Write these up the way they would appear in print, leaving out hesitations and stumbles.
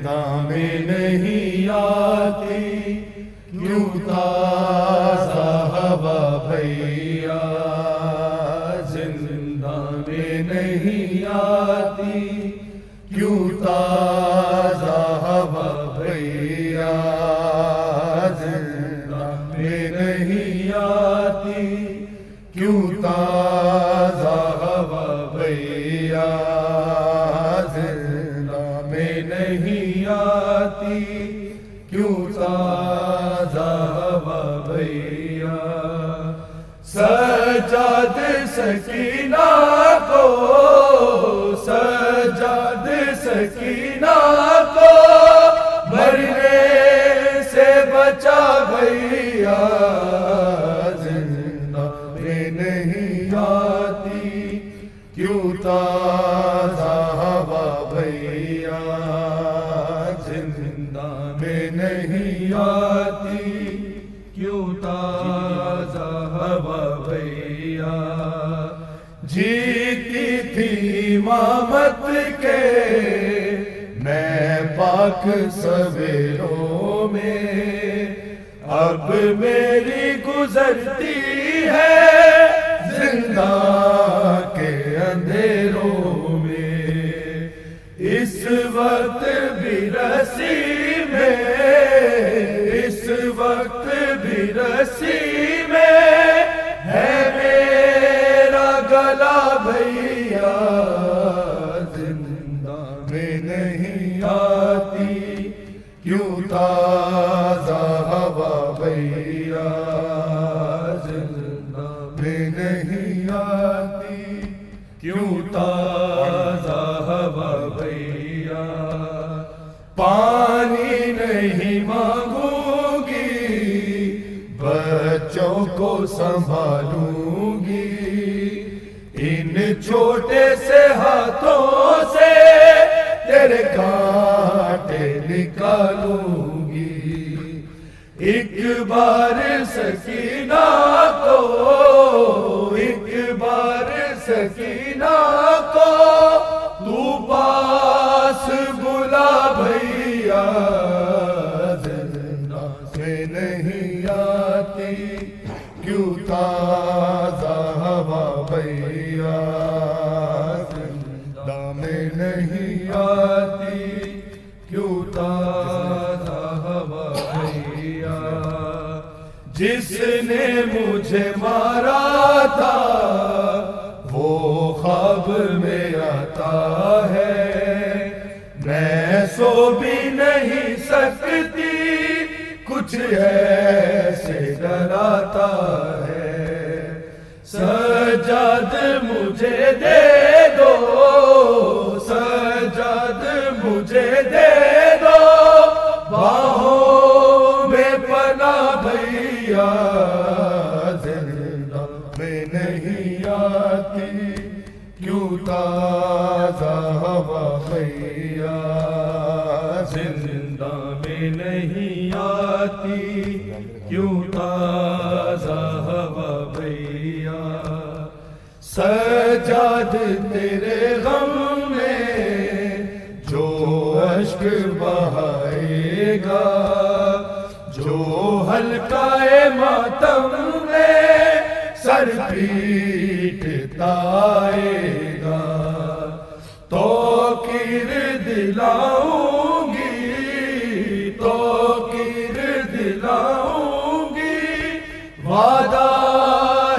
زندہ میں نہیں آتی کیوں تازہ ہوا بھیا، زندہ میں نہیں آتی کیوں تازہ ہوا بھیا، زندہ میں نہیں آتی کیوں تازہ ہوا بھیا، زندہ میں نہیں آتی کیوں تازہ ہوا بھیا۔ سجاد سکینہ کو، سجاد سکینہ کو مرنے سے بچا بھیا، زندہ میں نہیں آتی کیوں تازہ ہوا بھیا، زندہ میں نہیں آتی کیوں تازہ ہوا بھیا۔ جیتی تھی امامت کے میں پاک سویروں میں، اب میری گزرتی ہے زندہ کے اندھیروں میں، اس وقت بھی رسی میں، اس وقت بھی رسی میں ہے میرا گلا بھیا، زندہ میں نہیں آتی کیوں تازہ ہوا بھیا، زندہ میں نہیں آتی کیوں تازہ ہوا بھیا۔ پانی نہیں مانگوں گی بچوں کو سنبھالوں گی، ان چھوٹے سے ہاتھوں سے تیرے کانٹے نکالوں گی، ایک بار سکینہ کو، ایک بار سکینہ کو تو پاس بلا بھیا، زندہ میں نہیں آتی کیوں تازہ ہوا بھیا، زندہ میں نہیں آتی کیوں تازہ ہوا بھیا۔ جس نے مجھے مارا تھا وہ خواب میں آتا ہے، میں سو بھی نہیں سکتی کچھ ایسے ڈراتا ہے، سجاد مجھے دے دو، سجاد مجھے دے دو باہوں میں پناہ بھیا، زندہ میں نہیں آتی کیوں تازہ ہوا بھیا، زندہ میں نہیں آتی کیوں تازہ ہوا بھیا۔ سجاد تیرے غم میں جو اشک بہائے گا، جو حلقہ ماتم میں سر پیٹتا آئے گا، توقیر دلاؤں گی، توقیر دلاؤں گی، وعدہ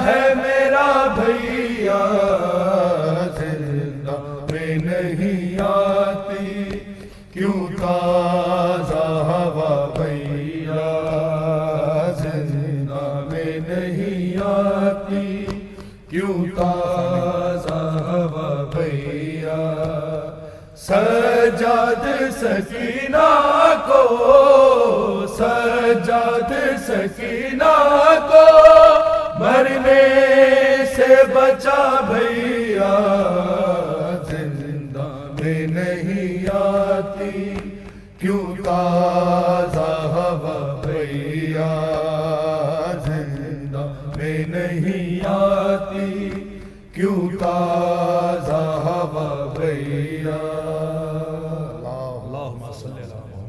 ہے میرا بھیا، زندہ میں نہیں آتی کیوں تازہ ہوا بھیا، زندہ میں نہیں آتی کیوں تازہ ہوا بھیا۔ سجاد سکینہ کو، سجاد سکینہ کو مرنے سے بچا بھیا، زندہ میں نہیں آتی کیوں تازہ ہوا بھیا، زندہ میں نہیں آتی کیوں تازہ ہوا بھیا۔ اللہم وسلم.